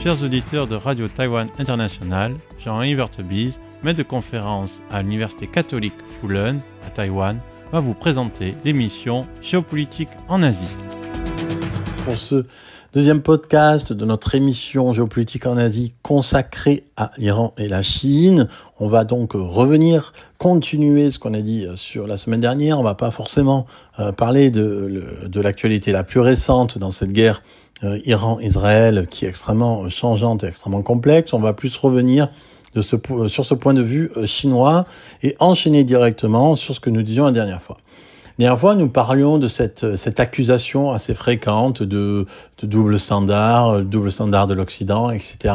Chers auditeurs de Radio Taïwan International, Jean-Yves Vertebise, maître de conférence à l'Université catholique Fulun à Taïwan, va vous présenter l'émission Géopolitique en Asie. Pour ce deuxième podcast de notre émission Géopolitique en Asie consacrée à l'Iran et la Chine, on va donc continuer ce qu'on a dit sur la semaine dernière. On va pas forcément parler de l'actualité la plus récente dans cette guerre Iran-Israël qui est extrêmement changeante et extrêmement complexe. On va plus revenir sur ce point de vue chinois et enchaîner directement sur ce que nous disions la dernière fois. La dernière fois, nous parlions de cette accusation assez fréquente de double standard de l'Occident, etc.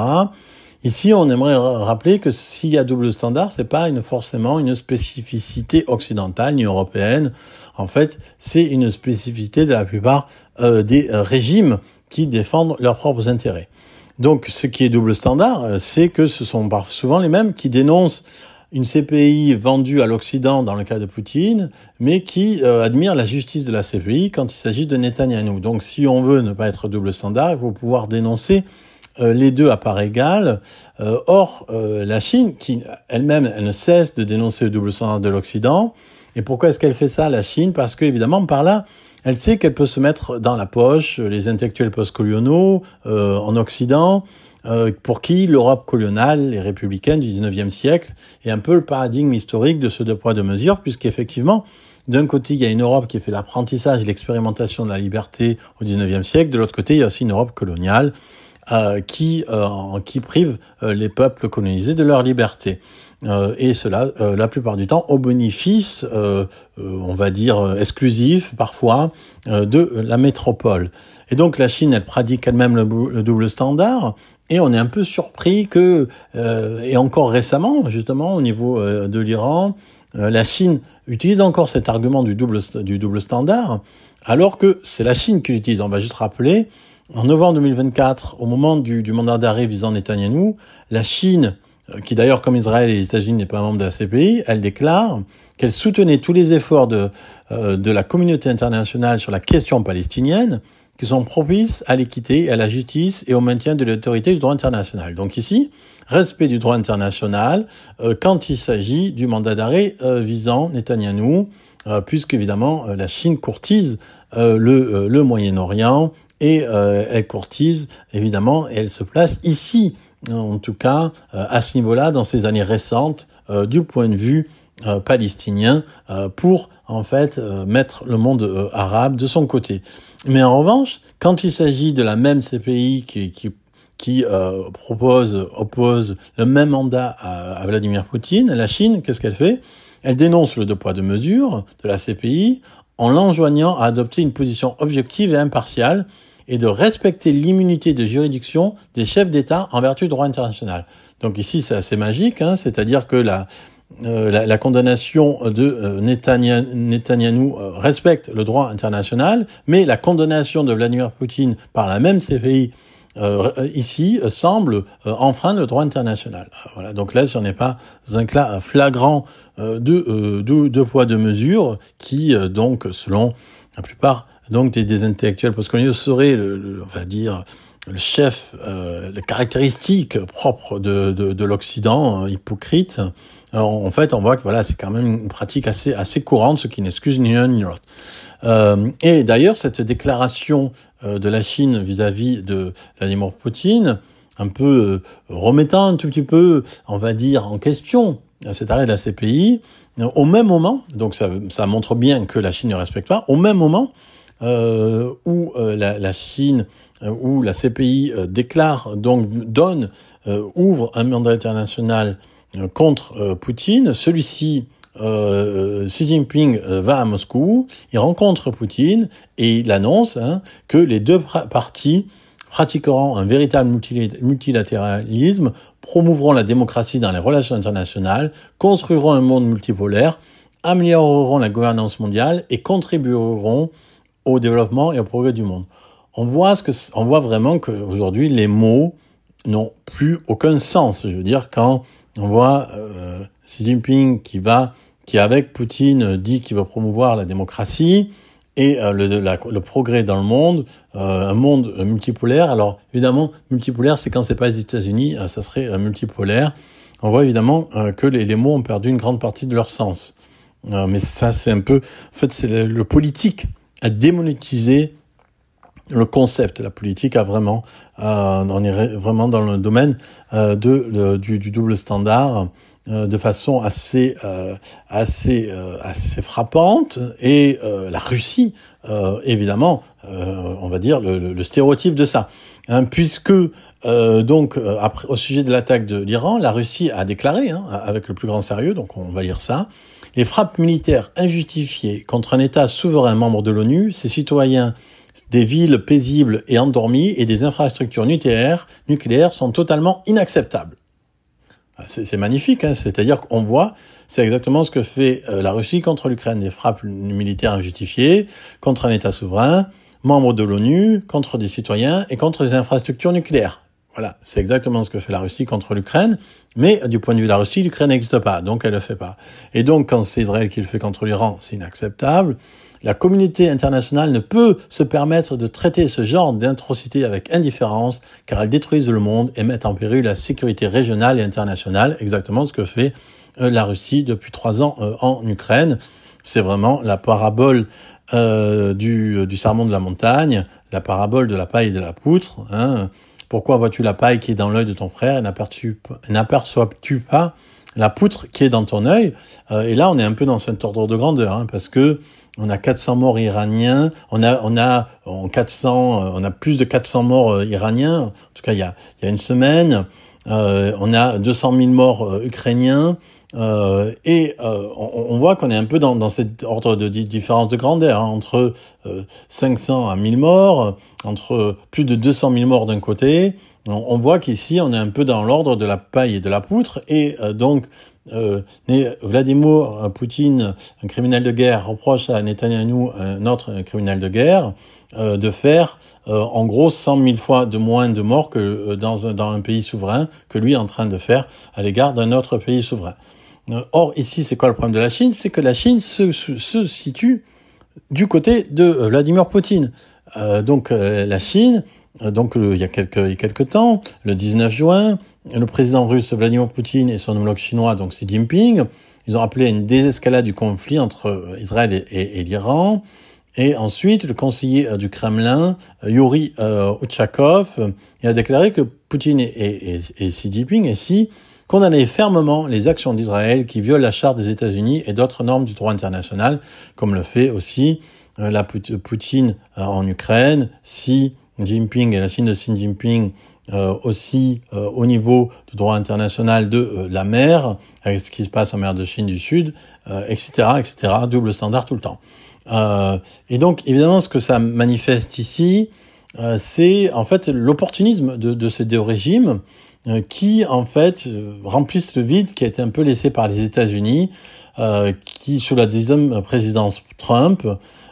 Ici, on aimerait rappeler que s'il y a double standard, c'est pas forcément une spécificité occidentale ni européenne. En fait, c'est une spécificité de la plupart des régimes qui défendent leurs propres intérêts. Donc, ce qui est double standard, c'est que ce sont souvent les mêmes qui dénoncent une CPI vendue à l'Occident dans le cas de Poutine, mais qui admire la justice de la CPI quand il s'agit de Netanyahou. Donc, si on veut ne pas être double standard, il faut pouvoir dénoncer les deux à part égale. Or, la Chine, qui elle-même, elle ne cesse de dénoncer le double standard de l'Occident. Et pourquoi est-ce qu'elle fait ça, la Chine ? Parce que, évidemment, par là, elle sait qu'elle peut se mettre dans la poche les intellectuels post-coloniaux en Occident, pour qui l'Europe coloniale, les républicaines du 19e siècle, est un peu le paradigme historique de ce deux poids deux mesures, puisqu'effectivement, d'un côté, il y a une Europe qui fait l'apprentissage et l'expérimentation de la liberté au 19e siècle, de l'autre côté, il y a aussi une Europe coloniale qui prive les peuples colonisés de leur liberté. Et cela, la plupart du temps, au bénéfice, on va dire, exclusif, parfois, de la métropole. Et donc, la Chine, elle pratique elle-même le double standard, et on est un peu surpris que, et encore récemment, justement, au niveau de l'Iran, la Chine utilise encore cet argument du double standard, alors que c'est la Chine qui l'utilise. On va juste rappeler, en novembre 2024, au moment du mandat d'arrêt visant Netanyahou, la Chine, qui d'ailleurs, comme Israël et les États-Unis n'est pas un membre de la CPI, elle déclare qu'elle soutenait tous les efforts de la communauté internationale sur la question palestinienne, qui sont propices à l'équité, à la justice et au maintien de l'autorité du droit international. Donc ici, respect du droit international quand il s'agit du mandat d'arrêt visant Netanyahou, puisque évidemment la Chine courtise le Moyen-Orient et elle courtise évidemment et elle se place ici, en tout cas à ce niveau-là, dans ces années récentes, du point de vue palestinien, pour en fait mettre le monde arabe de son côté. Mais en revanche, quand il s'agit de la même CPI qui oppose le même mandat à Vladimir Poutine, la Chine, qu'est-ce qu'elle fait ? Elle dénonce le deux poids deux mesures de la CPI en l'enjoignant à adopter une position objective et impartiale et de respecter l'immunité de juridiction des chefs d'État en vertu du droit international. Donc ici, c'est assez magique, c'est-à-dire que la condamnation de Netanyahou respecte le droit international, mais la condamnation de Vladimir Poutine par la même CPI ici semble enfreindre le droit international. Voilà. Donc là, ce n'est pas un cas flagrant de deux poids deux mesures qui, donc, selon la plupart des intellectuels postcoloniaux, serait on va dire, le chef, les caractéristiques propres de l'Occident, hypocrite. Alors, en fait, on voit que voilà, c'est quand même une pratique assez courante, ce qui n'excuse ni l'un ni l'autre. Et d'ailleurs, cette déclaration de la Chine vis-à-vis de Vladimir Poutine, un peu remettant un tout petit peu, on va dire, en question cet arrêt de la CPI, au même moment, donc ça montre bien que la Chine ne respecte pas, au même moment où la Chine, où la CPI déclare, donc ouvre un mandat international contre Poutine, celui-ci, Xi Jinping va à Moscou, il rencontre Poutine et il annonce que les deux parties pratiqueront un véritable multilatéralisme, promouvront la démocratie dans les relations internationales, construiront un monde multipolaire, amélioreront la gouvernance mondiale et contribueront au développement et au progrès du monde. On voit vraiment qu'aujourd'hui, les mots n'ont plus aucun sens. Je veux dire, quand on voit Xi Jinping qui avec Poutine dit qu'il va promouvoir la démocratie et le progrès dans le monde, un monde multipolaire. Alors évidemment, multipolaire, c'est quand c'est pas les États-Unis, ça serait multipolaire. On voit évidemment que les mots ont perdu une grande partie de leur sens. Mais ça, c'est un peu... En fait, c'est le politique a démonétisé le concept. La politique a vraiment... on irait vraiment dans le domaine du double standard de façon assez frappante. Et la Russie, évidemment, on va dire le stéréotype de ça. Puisque après, au sujet de l'attaque de l'Iran, la Russie a déclaré, avec le plus grand sérieux, donc on va lire ça, les frappes militaires injustifiées contre un État souverain membre de l'ONU, ses citoyens, des villes paisibles et endormies et des infrastructures nucléaires sont totalement inacceptables. C'est magnifique, c'est-à-dire qu'on voit, c'est exactement ce que fait la Russie contre l'Ukraine, des frappes militaires injustifiées contre un État souverain, membre de l'ONU, contre des citoyens et contre des infrastructures nucléaires. Voilà, c'est exactement ce que fait la Russie contre l'Ukraine, mais du point de vue de la Russie, l'Ukraine n'existe pas, donc elle le fait pas. Et donc, quand c'est Israël qui le fait contre l'Iran, c'est inacceptable. La communauté internationale ne peut se permettre de traiter ce genre d'atrocités avec indifférence, car elles détruisent le monde et mettent en péril la sécurité régionale et internationale, exactement ce que fait la Russie depuis 3 ans en Ukraine. C'est vraiment la parabole du sermon de la montagne, la parabole de la paille et de la poutre. Pourquoi vois-tu la paille qui est dans l'œil de ton frère et n'aperçois-tu pas la poutre qui est dans ton œil? Et là, on est un peu dans cet ordre de grandeur, parce que on a 400 morts iraniens, on a plus de 400 morts iraniens. En tout cas, il y a une semaine, on a 200 000 morts ukrainiens. On voit qu'on est un peu dans cet ordre de différence de grandeur, entre 500 à 1000 morts, entre plus de 200 000 morts d'un côté. On voit qu'ici, on est un peu dans l'ordre de la paille et de la poutre, et donc Vladimir Poutine, un criminel de guerre, reproche à Netanyahou, un autre criminel de guerre, de faire en gros 100 000 fois de moins de morts que dans un pays souverain que lui est en train de faire à l'égard d'un autre pays souverain. Or, ici, c'est quoi le problème de la Chine? C'est que la Chine se situe du côté de Vladimir Poutine. La Chine, il y a quelques temps, le 19 juin, le président russe Vladimir Poutine et son homologue chinois, donc Xi Jinping, ils ont appelé à une désescalade du conflit entre Israël et l'Iran. Et ensuite, le conseiller du Kremlin, Yuri Ushakov, il a déclaré que Poutine et Xi Jinping condamnaient fermement les actions d'Israël qui violent la charte des États-Unis et d'autres normes du droit international, comme le fait aussi Poutine en Ukraine, Xi Jinping et la Chine de Xi Jinping aussi au niveau du droit international de la mer, avec ce qui se passe en mer de Chine du Sud, etc., double standard tout le temps. Et donc, évidemment, ce que ça manifeste ici, c'est en fait l'opportunisme de ces deux régimes qui, en fait, remplissent le vide qui a été un peu laissé par les États-Unis, qui, sous la deuxième présidence Trump,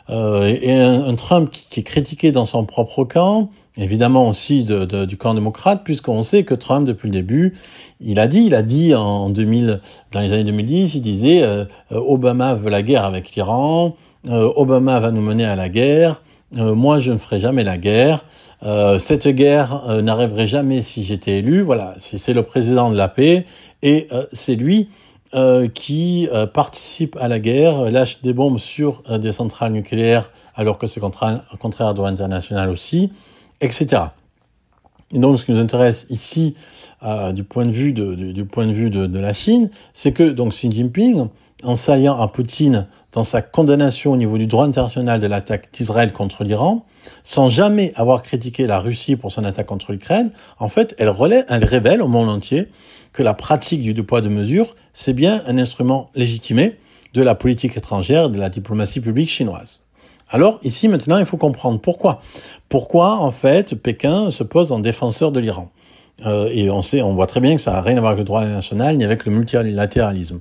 et un Trump qui est critiqué dans son propre camp, évidemment aussi du camp démocrate, puisqu'on sait que Trump, depuis le début, il a dit dans les années 2010, il disait Obama veut la guerre avec l'Iran, Obama va nous mener à la guerre, moi je ne ferai jamais la guerre, cette guerre n'arriverait jamais si j'étais élu. Voilà, c'est le président de la paix, et c'est lui qui participe à la guerre, lâche des bombes sur des centrales nucléaires alors que c'est contraire au droit international aussi, etc. Et donc, ce qui nous intéresse ici, du point de vue de la Chine, c'est que donc Xi Jinping, en s'alliant à Poutine dans sa condamnation au niveau du droit international de l'attaque d'Israël contre l'Iran, sans jamais avoir critiqué la Russie pour son attaque contre l'Ukraine, en fait, elle révèle au monde entier que la pratique du deux poids deux mesures, c'est bien un instrument légitimé de la politique étrangère et de la diplomatie publique chinoise. Alors, ici, maintenant, il faut comprendre pourquoi. Pourquoi, en fait, Pékin se pose en défenseur de l'Iran. Et on voit très bien que ça n'a rien à voir avec le droit international ni avec le multilatéralisme.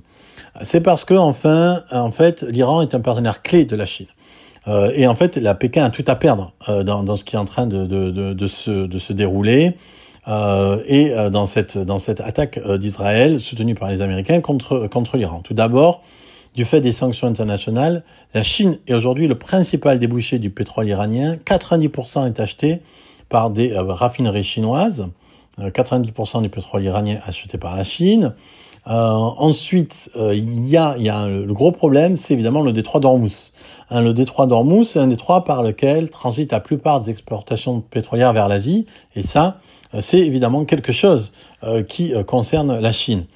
C'est parce que, en fait, l'Iran est un partenaire clé de la Chine. Et en fait, la Pékin a tout à perdre dans ce qui est en train de se dérouler. Dans cette attaque d'Israël soutenue par les Américains contre l'Iran. Tout d'abord, du fait des sanctions internationales, la Chine est aujourd'hui le principal débouché du pétrole iranien. 90% est acheté par des raffineries chinoises. 90% du pétrole iranien acheté par la Chine. Ensuite, il y a le gros problème, c'est évidemment le détroit d'Ormuz. Le détroit d'Ormuz, c'est un détroit par lequel transitent la plupart des exportations pétrolières vers l'Asie. Et ça, c'est évidemment quelque chose qui concerne la Chine.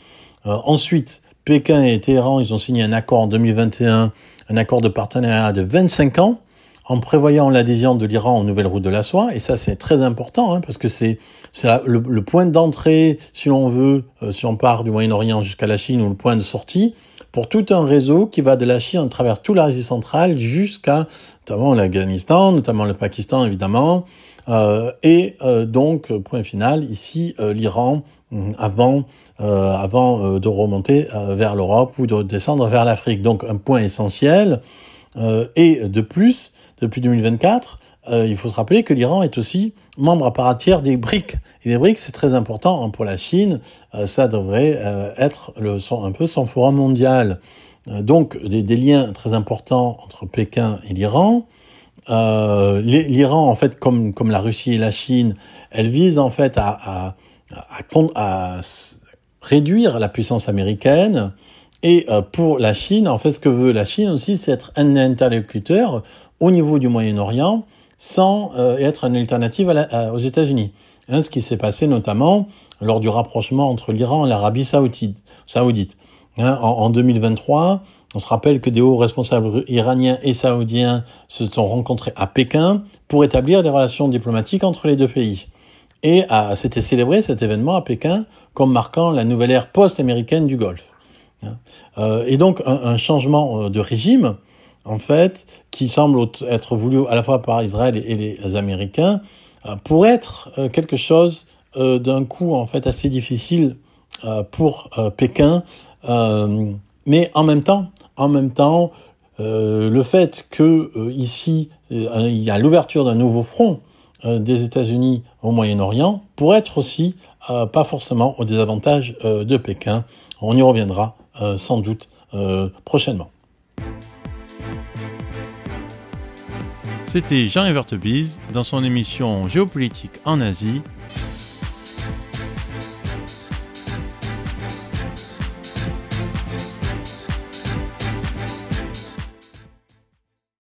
Ensuite, Pékin et Téhéran, ils ont signé un accord en 2021, un accord de partenariat de 25 ans, en prévoyant l'adhésion de l'Iran aux nouvelles routes de la soie. Et ça, c'est très important, parce que c'est le point d'entrée, si l'on veut, si on part du Moyen-Orient jusqu'à la Chine, ou le point de sortie, pour tout un réseau qui va de la Chine à travers toute l'Asie centrale jusqu'à notamment l'Afghanistan, notamment le Pakistan, évidemment. Donc, point final, ici, l'Iran, avant de remonter vers l'Europe ou de descendre vers l'Afrique. Donc, un point essentiel. Et de plus, depuis 2024, il faut se rappeler que l'Iran est aussi membre à part entière des BRICS. Et les BRICS, c'est très important pour la Chine. Ça devrait être un peu son forum mondial. Donc, des liens très importants entre Pékin et l'Iran. L'Iran, en fait, comme la Russie et la Chine, elle vise en fait à réduire la puissance américaine. Et pour la Chine, en fait, ce que veut la Chine aussi, c'est être un interlocuteur au niveau du Moyen-Orient, sans être une alternative aux États-Unis. Ce qui s'est passé notamment lors du rapprochement entre l'Iran et l'Arabie saoudite. En 2023, on se rappelle que des hauts responsables iraniens et saoudiens se sont rencontrés à Pékin pour établir des relations diplomatiques entre les deux pays. Et c'était célébré cet événement à Pékin comme marquant la nouvelle ère post-américaine du Golfe. Et donc un changement de régime, en fait, qui semble être voulu à la fois par Israël et les Américains, pourrait être quelque chose d'un coup en fait assez difficile pour Pékin, mais en même temps, le fait que ici il y a l'ouverture d'un nouveau front des États-Unis au Moyen-Orient pourrait être aussi pas forcément au désavantage de Pékin. On y reviendra sans doute prochainement. C'était Jean-Yves Heurtebise dans son émission Géopolitique en Asie